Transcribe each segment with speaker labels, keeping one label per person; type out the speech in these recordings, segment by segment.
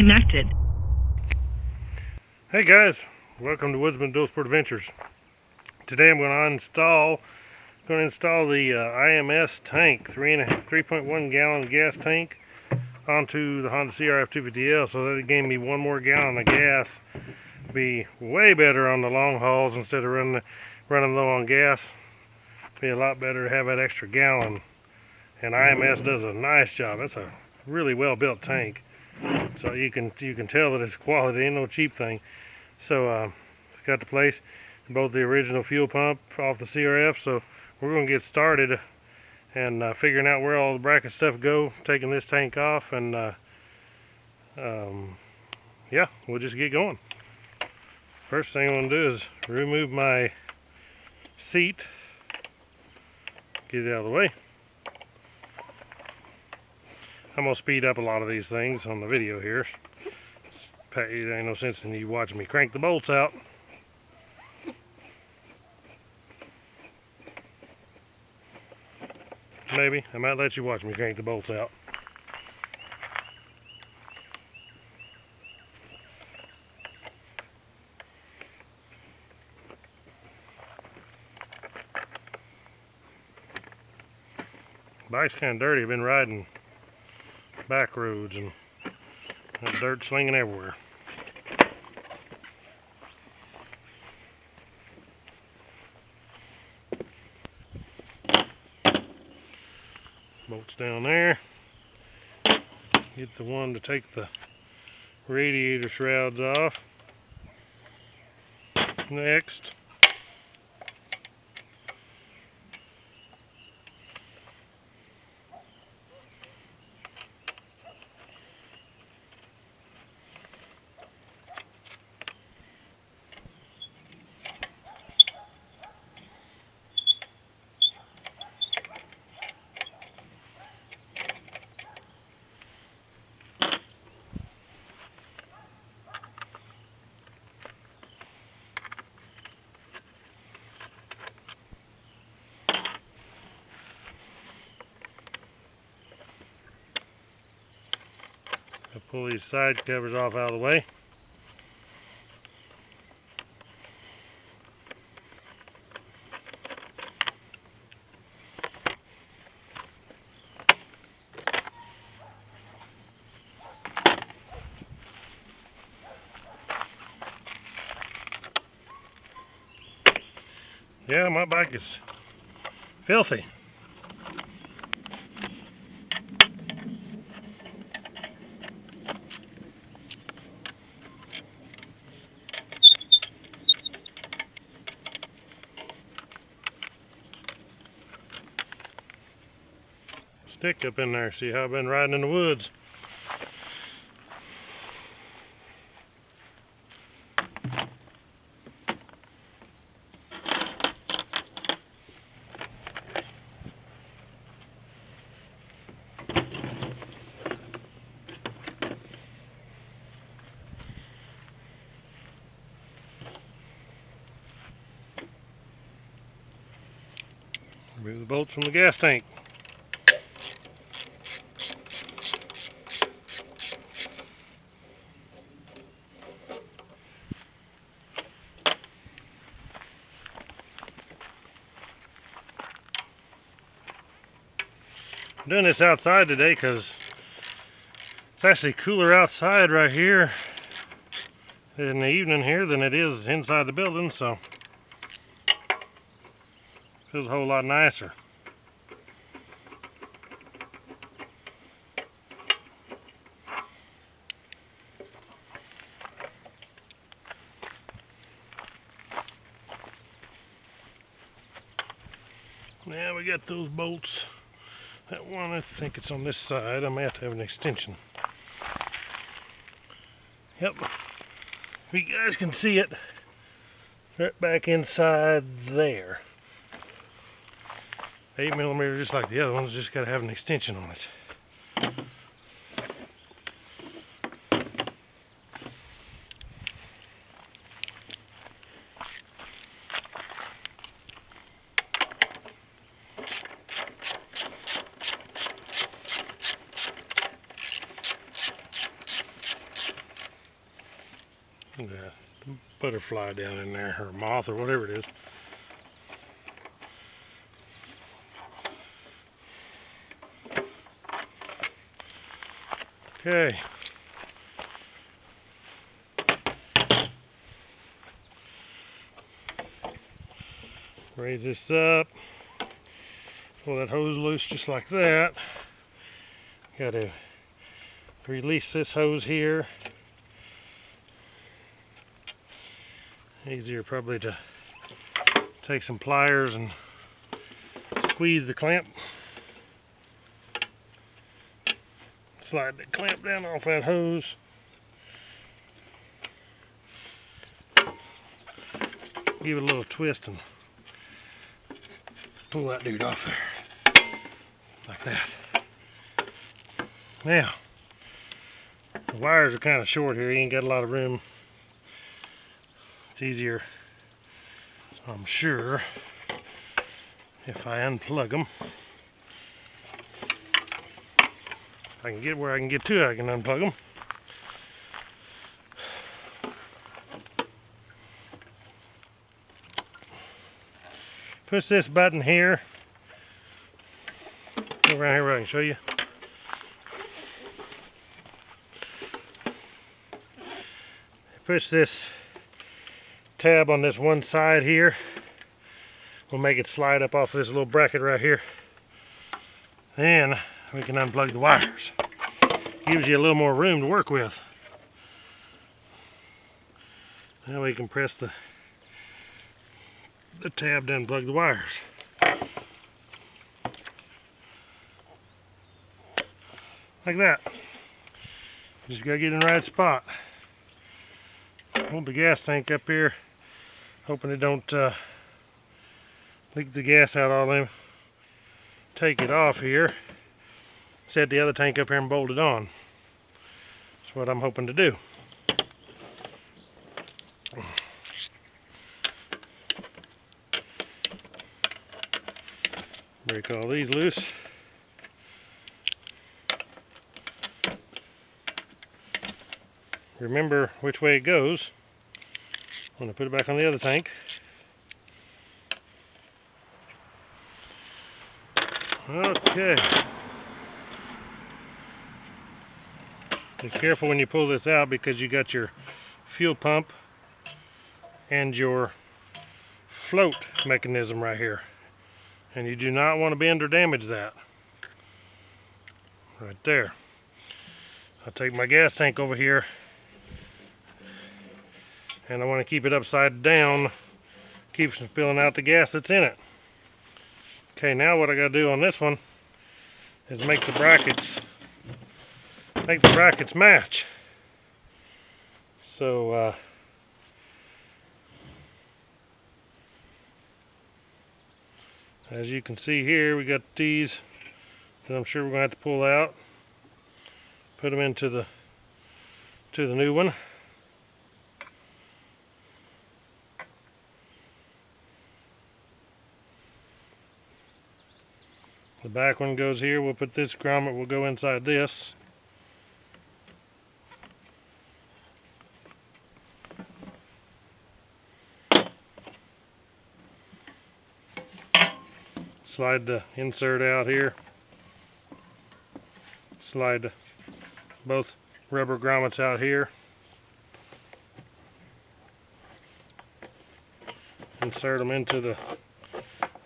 Speaker 1: disconnected.
Speaker 2: Hey guys, welcome to Woodzman Dual Sport Adventures. Today I'm going to install the IMS tank, 3.1 gallon gas tank, onto the Honda CRF250L, so that it gave me one more gallon of gas. Be way better on the long hauls instead of running low on gas. Be a lot better to have that extra gallon. And IMS does a nice job. That's a really well built tank, so you can tell that it's quality. It ain't no cheap thing. So it's got the place, both the original fuel pump off the CRF. So we're gonna get started and figuring out where all the bracket stuff go, taking this tank off, and yeah, we'll just get going. First thing I'm gonna do is remove my seat, get it out of the way. I'm gonna speed up a lot of these things on the video here. It ain't no sense in you watching me crank the bolts out. Maybe I might let you watch me crank the bolts out. Bike's kind of dirty. I've been riding back roads and dirt slinging everywhere. Bolts down there. Get the one to take the radiator shrouds off. Next, I'll pull these side covers off out of the way. Yeah, my bike is filthy. Stick up in there, see how I've been riding in the woods. Remove the bolts from the gas tank. I'm doing this outside today because it's actually cooler outside right here in the evening here than it is inside the building, so it feels a whole lot nicer. Now we got those bolts. That one, I think it's on this side. I may have to have an extension. Yep. If you guys can see it, right back inside there. 8mm, just like the other ones, just got to have an extension on it. Yeah, butterfly down in there, or moth, or whatever it is. Okay. Raise this up. Pull that hose loose just like that. Got to release this hose here. Easier probably to take some pliers and squeeze the clamp. Slide the clamp down off that hose. Give it a little twist and pull that dude off there. Like that. Now, the wires are kind of short here. You ain't got a lot of room. It's easier, I'm sure, if I unplug them. If I can get where I can get to, I can unplug them. Push this button here. Go around here where I can show you. Push this tab on this one side here. We'll make it slide up off this little bracket right here. Then we can unplug the wires. Gives you a little more room to work with. Now we can press the tab to unplug the wires. Like that. Just gotta get in the right spot. Hold the gas tank up here, hoping it don't leak the gas out all in. Take it off here. Set the other tank up here and bolt it on. That's what I'm hoping to do. Break all these loose. Remember which way it goes. I'm going to put it back on the other tank. Okay. Be careful when you pull this out because you got your fuel pump and your float mechanism right here. And you do not want to bend or damage that. Right there. I'll take my gas tank over here and I want to keep it upside down, keeps from spilling out the gas that's in it. Okay, now what I got to do on this one is make the brackets match. So as you can see here, we got these that I'm sure we're going to have to pull out, put them into the new one. The back one goes here. We'll put this grommet will go inside this. Slide the insert out here. Slide both rubber grommets out here. Insert them into the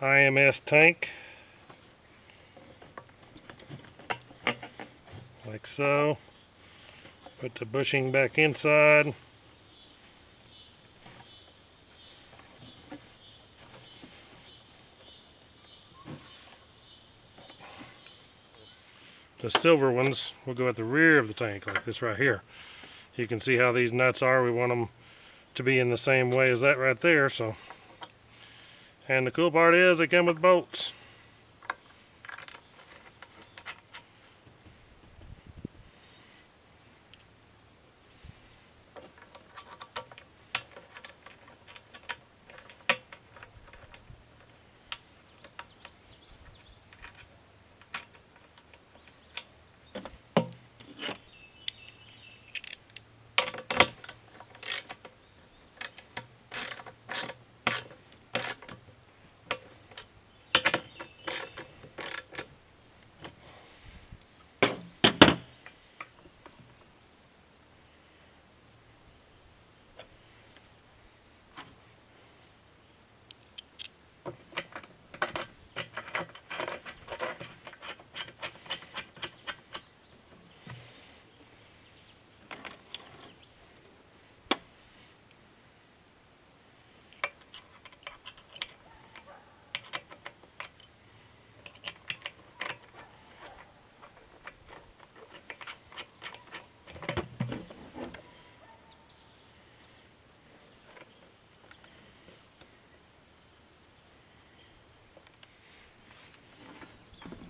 Speaker 2: IMS tank. Like so. Put the bushing back inside. The silver ones will go at the rear of the tank, like this right here. You can see how these nuts are. We want them to be in the same way as that right there. So, and the cool part is they come with bolts.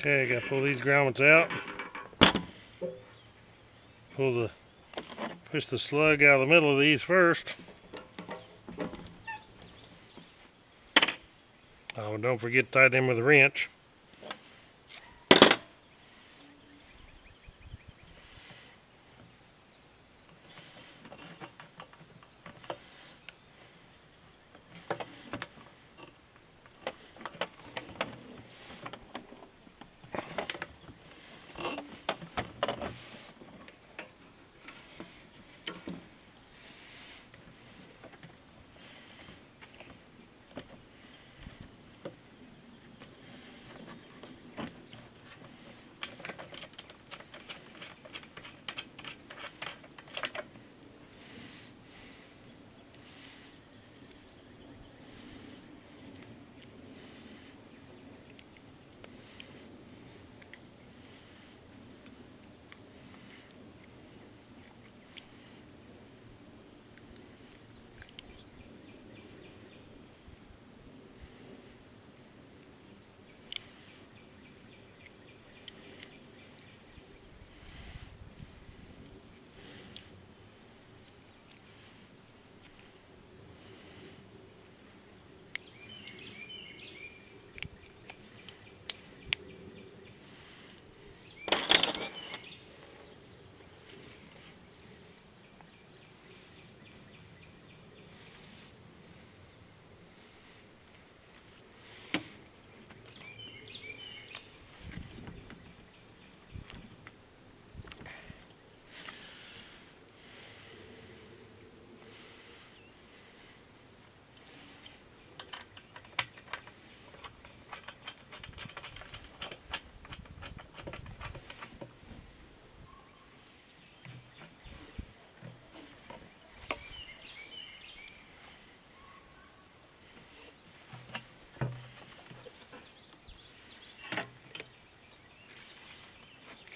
Speaker 2: Okay, I gotta pull these grommets out. Push the slug out of the middle of these first. Oh, don't forget to tighten them with a wrench.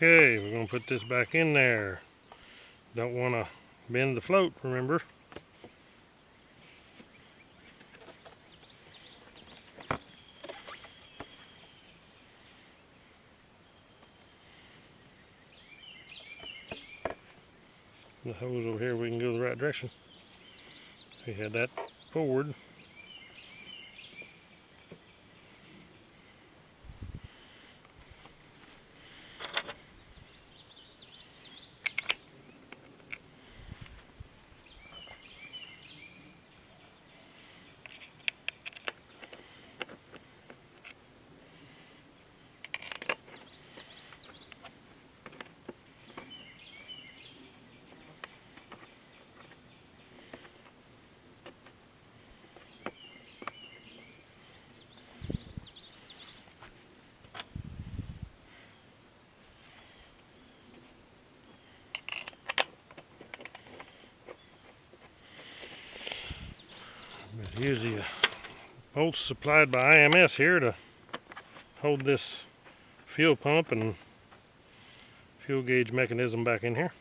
Speaker 2: Okay, we're going to put this back in there. Don't want to bend the float, remember? The hose over here, we can go the right direction. We had that forward. Use the bolts supplied by IMS here to hold this fuel pump and fuel gauge mechanism back in here.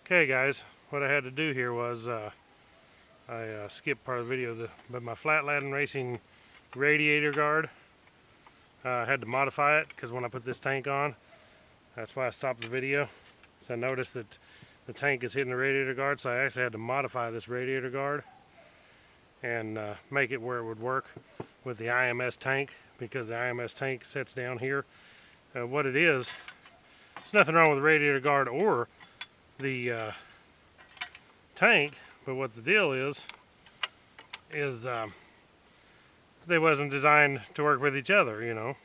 Speaker 2: Okay guys, what I had to do here was I skipped part of the video, but my Flatland Racing radiator guard, I had to modify it because when I put this tank on, that's why I stopped the video. So I noticed that the tank is hitting the radiator guard, so I actually had to modify this radiator guard and make it where it would work with the IMS tank, because the IMS tank sits down here. What it is, there's nothing wrong with the radiator guard or the tank, but what the deal is they wasn't designed to work with each other, you know.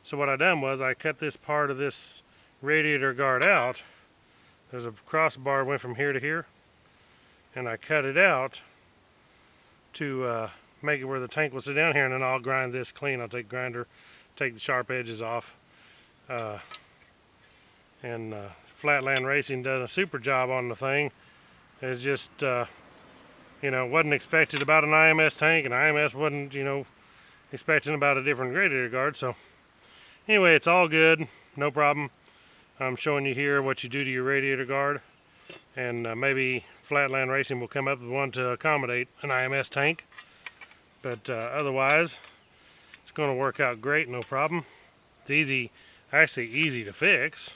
Speaker 2: So what I done was I cut this part of this radiator guard out. There's a crossbar went from here to here, and I cut it out to make it where the tank will sit down here, and then I'll grind this clean. I'll take grinder, take the sharp edges off, and Flatland Racing does a super job on the thing. It's just you know, wasn't expected about an IMS tank, and IMS wasn't, you know, expecting about a different radiator guard. So anyway, it's all good, no problem. I'm showing you here what you do to your radiator guard, and maybe Flatland Racing will come up with one to accommodate an IMS tank, but otherwise it's going to work out great, no problem. It's easy, actually easy to fix,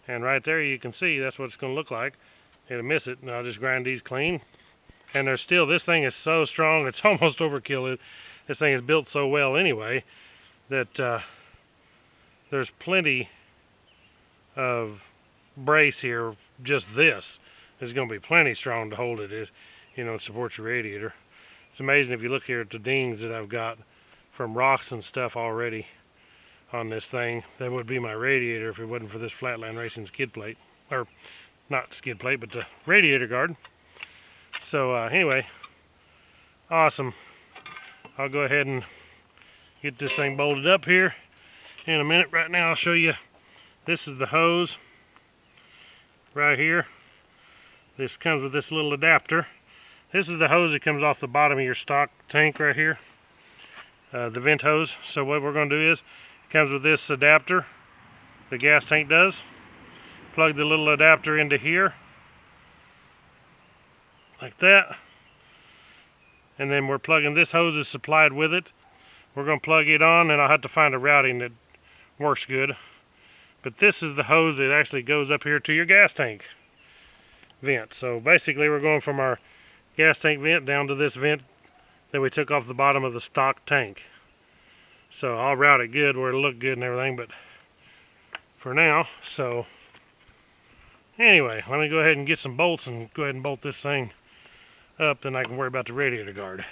Speaker 2: and right there you can see that's what it's going to look like. It'll miss it, and I'll just grind these clean. And there's still, this thing is so strong, it's almost overkill. This thing is built so well anyway that there's plenty of brace here. Just this is going to be plenty strong to hold it, you know, support your radiator. It's amazing if you look here at the dings that I've got from rocks and stuff already on this thing. That would be my radiator if it wasn't for this Flatland Racing skid plate, or not skid plate, but the radiator guard. So anyway, awesome. I'll go ahead and get this thing bolted up here in a minute. Right now I'll show you, this is the hose right here. This comes with this little adapter. This is the hose that comes off the bottom of your stock tank right here, the vent hose. So what we're going to do is, it comes with this adapter, the gas tank does. Plug the little adapter into here like that, and then we're plugging, this hose is supplied with it. We're going to plug it on, and I'll have to find a routing that works good, but this is the hose that actually goes up here to your gas tank vent. So basically we're going from our gas tank vent down to this vent that we took off the bottom of the stock tank. So I'll route it good where it'll look good and everything, but for now, so anyway, let me go ahead and get some bolts and go ahead and bolt this thing up, then I can worry about the radiator guard.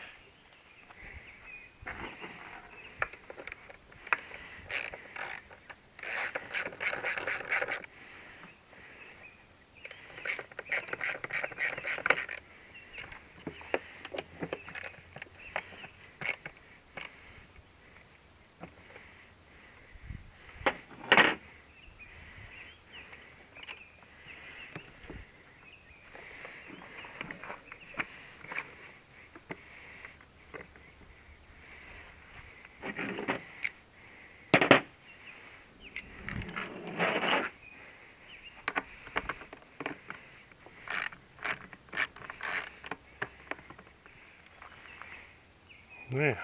Speaker 2: Now,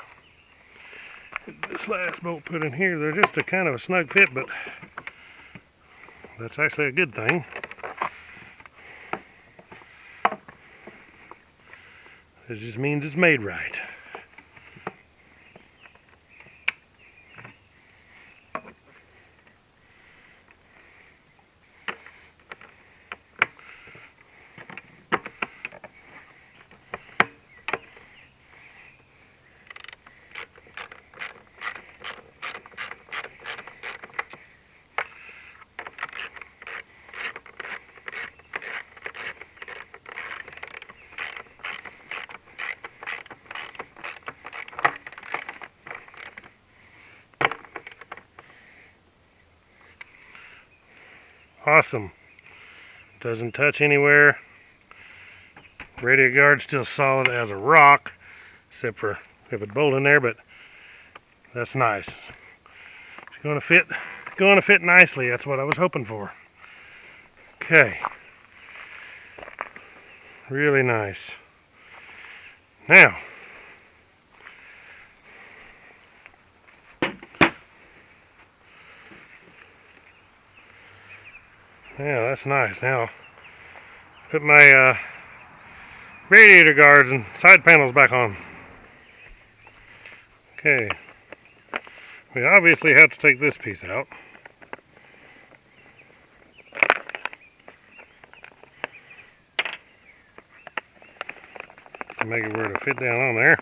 Speaker 2: this last bolt put in here, they're just a kind of a snug fit, but that's actually a good thing. It just means it's made right. Awesome. Doesn't touch anywhere. Radiator guard's still solid as a rock, except for if it bolt in there, but that's nice. It's going to fit nicely. That's what I was hoping for. Okay. Really nice. Now, Yeah, that's nice. Now, put my radiator guards and side panels back on. Okay. We obviously have to take this piece out. To make it where to fit down on there.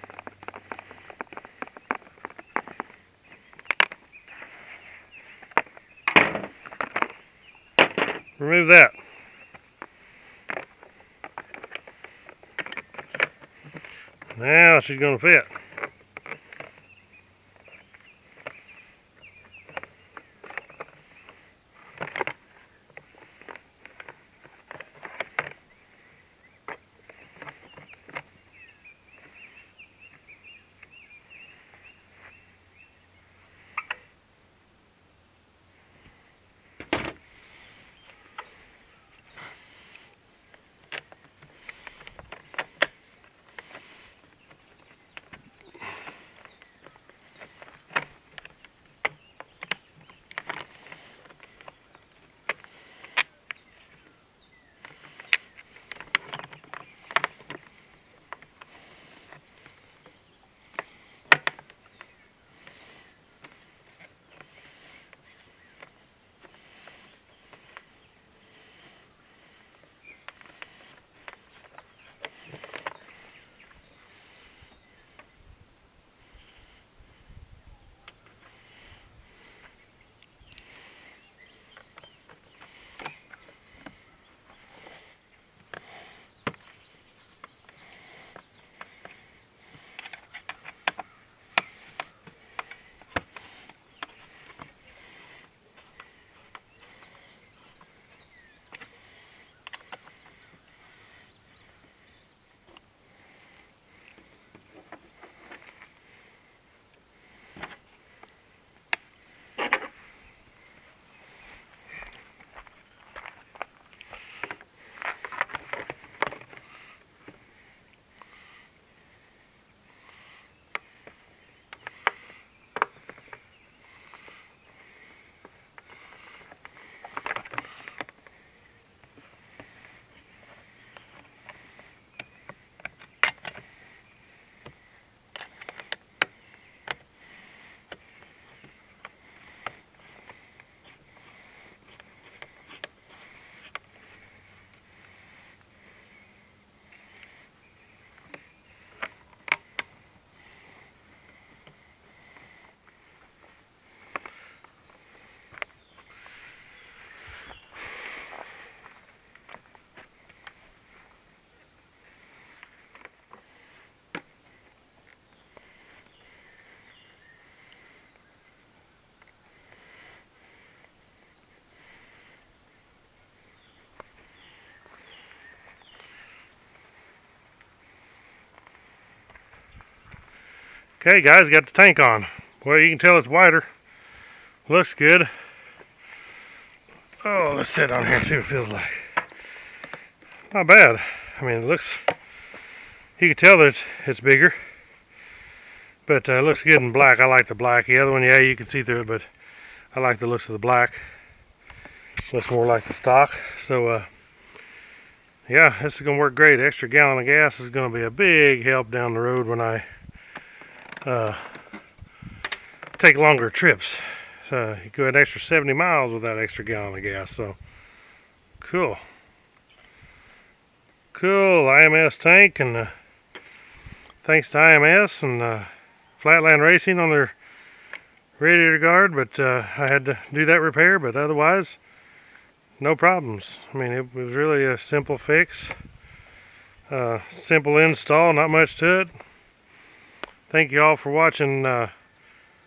Speaker 2: Remove that. Now she's going to fit. Okay guys, got the tank on. Well, you can tell it's wider. Looks good. Oh, let's sit down here and see what it feels like. Not bad. I mean, it looks, you can tell that it's bigger. But it looks good in black. I like the black. The other one, yeah, you can see through it, but I like the looks of the black. Looks more like the stock. So, yeah, this is going to work great. Extra gallon of gas is going to be a big help down the road when I take longer trips. So you go an extra 70 miles with that extra gallon of gas. So cool. Cool IMS tank, and thanks to IMS and Flatland Racing on their radiator guard, but I had to do that repair, but otherwise no problems. I mean, it was really a simple fix, simple install, not much to it. Thank you all for watching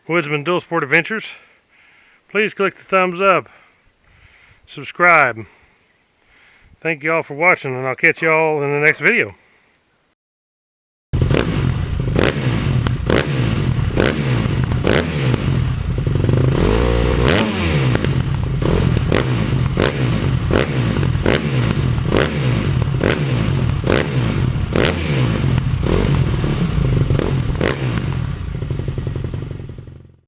Speaker 2: Woodzman Dual Sport Adventures. Please click the thumbs up, subscribe. Thank you all for watching, and I'll catch you all in the next video.